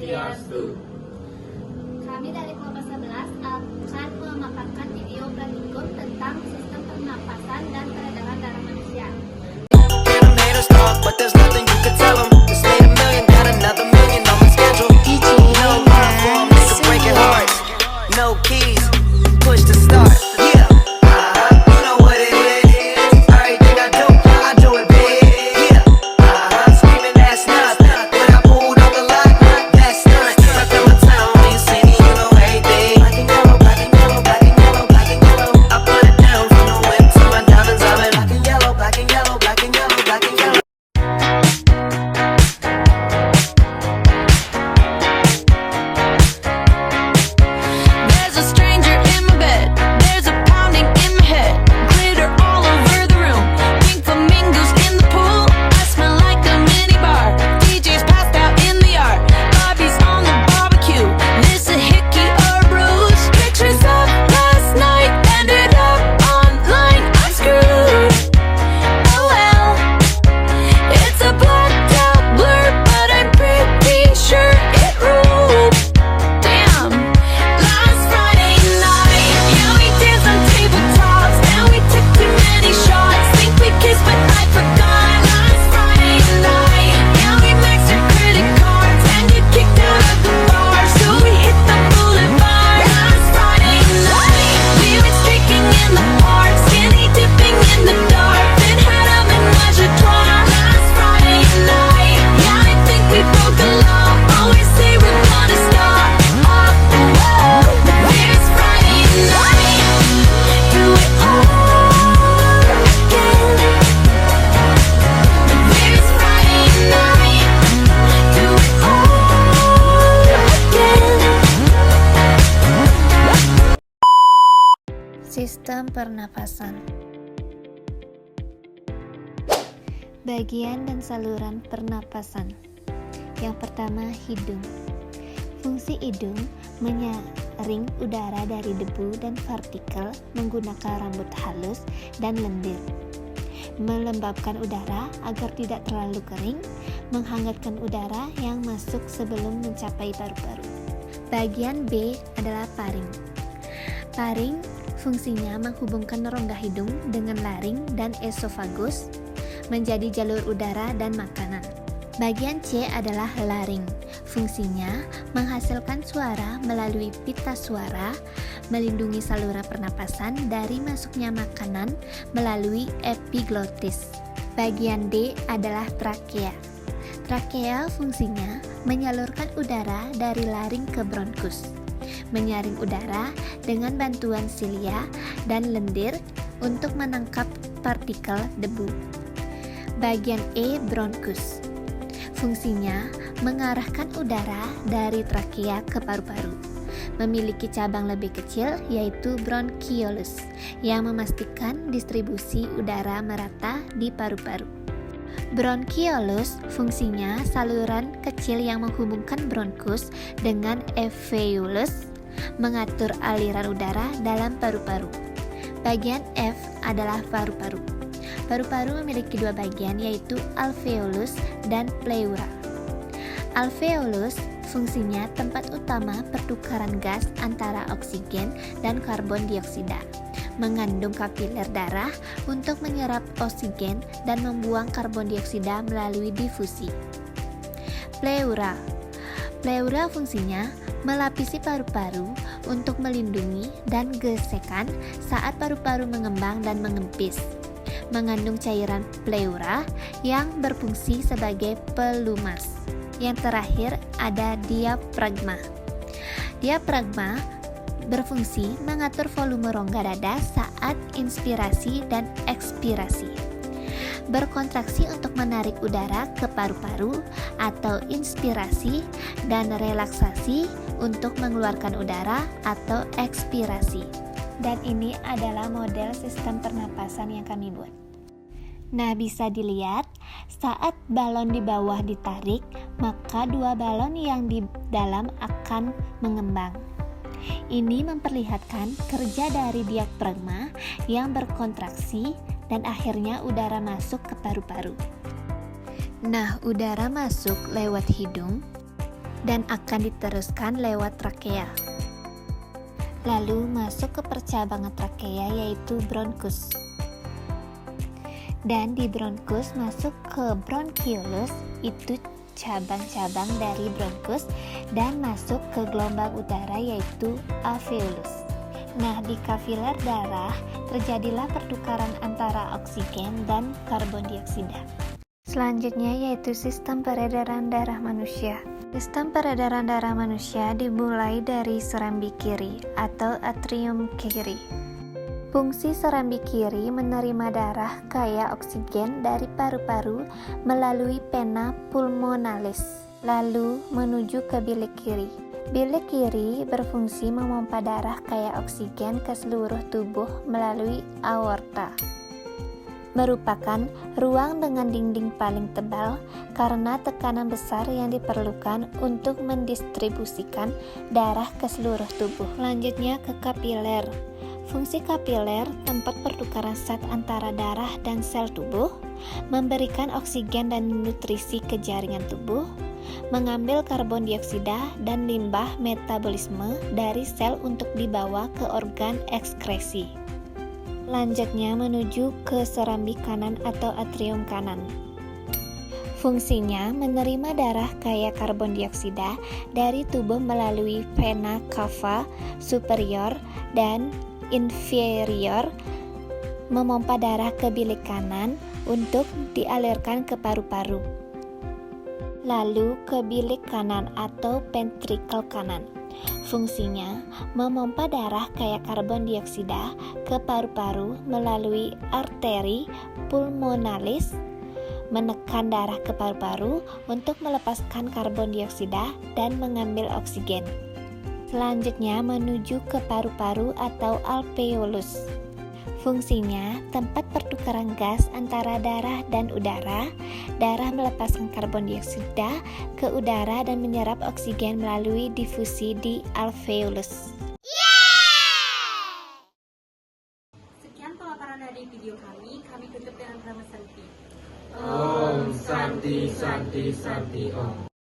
Swastiastu. Kami dari kelompok 11 akan memaparkan video praktikum tentang sistem pernapasan dan peredaran darah manusia. Sistem pernapasan. Bagian dan saluran pernapasan. Yang pertama, hidung. Fungsi hidung menyaring udara dari debu dan partikel menggunakan rambut halus dan lendir, melembabkan udara agar tidak terlalu kering, menghangatkan udara yang masuk sebelum mencapai paru-paru. Bagian B adalah paring. Paring fungsinya menghubungkan rongga hidung dengan laring dan esofagus menjadi jalur udara dan makanan. Bagian C adalah laring. Fungsinya menghasilkan suara melalui pita suara, melindungi saluran pernapasan dari masuknya makanan melalui epiglotis. Bagian D adalah trakea. Trakea fungsinya menyalurkan udara dari laring ke bronkus, menyaring udara dengan bantuan silia dan lendir untuk menangkap partikel debu. Bagian E, bronkus. Fungsinya mengarahkan udara dari trakea ke paru-paru. Memiliki cabang lebih kecil yaitu bronchiolus yang memastikan distribusi udara merata di paru-paru. Bronchiolus fungsinya saluran kecil yang menghubungkan bronkus dengan alveolus, mengatur aliran udara dalam paru-paru. Bagian F adalah paru-paru. Paru-paru memiliki dua bagian yaitu alveolus dan pleura. Alveolus fungsinya tempat utama pertukaran gas antara oksigen dan karbon dioksida, mengandung kapiler darah untuk menyerap oksigen dan membuang karbon dioksida melalui difusi. Pleura. Pleura fungsinya melapisi paru-paru untuk melindungi dan gesekan saat paru-paru mengembang dan mengempis. Mengandung cairan pleura yang berfungsi sebagai pelumas. Yang terakhir ada diafragma. Diafragma berfungsi mengatur volume rongga dada saat inspirasi dan ekspirasi. Berkontraksi untuk menarik udara ke paru-paru atau inspirasi, dan relaksasi untuk mengeluarkan udara atau ekspirasi. Dan ini adalah model sistem pernapasan yang kami buat. Nah, bisa dilihat saat balon di bawah ditarik, maka dua balon yang di dalam akan mengembang. Ini memperlihatkan kerja dari diafragma yang berkontraksi dan akhirnya udara masuk ke paru-paru. Nah, udara masuk lewat hidung dan akan diteruskan lewat trakea. Lalu masuk ke percabangan trakea yaitu bronkus. Dan di bronkus masuk ke bronkiolus, itu cabang-cabang dari bronkus, dan masuk ke gelombang udara yaitu alveolus. Nah, di kapiler darah terjadilah pertukaran antara oksigen dan karbon dioksida. Selanjutnya yaitu sistem peredaran darah manusia. Sistem peredaran darah manusia dimulai dari serambi kiri atau atrium kiri. Fungsi serambi kiri menerima darah kaya oksigen dari paru-paru melalui vena pulmonalis, lalu menuju ke bilik kiri. Bilik kiri berfungsi memompa darah kaya oksigen ke seluruh tubuh melalui aorta. Merupakan ruang dengan dinding paling tebal karena tekanan besar yang diperlukan untuk mendistribusikan darah ke seluruh tubuh. Selanjutnya ke kapiler. Fungsi kapiler tempat pertukaran zat antara darah dan sel tubuh, memberikan oksigen dan nutrisi ke jaringan tubuh, mengambil karbon dioksida dan limbah metabolisme dari sel untuk dibawa ke organ ekskresi. Lanjutnya menuju ke serambi kanan atau atrium kanan. Fungsinya menerima darah kaya karbon dioksida dari tubuh melalui vena cava superior dan inferior, memompa darah ke bilik kanan untuk dialirkan ke paru-paru. Lalu ke bilik kanan atau ventrikel kanan. Fungsinya memompa darah kaya karbon dioksida ke paru-paru melalui arteri pulmonalis, menekan darah ke paru-paru untuk melepaskan karbon dioksida dan mengambil oksigen. Selanjutnya menuju ke paru-paru atau alveolus. Fungsinya tempat pertukaran gas antara darah dan udara. Darah melepaskan karbon dioksida ke udara dan menyerap oksigen melalui difusi di alveolus. Sekian pemaparan dari video kami tutup dengan nama Santi. Om Santi Santi Santi Om.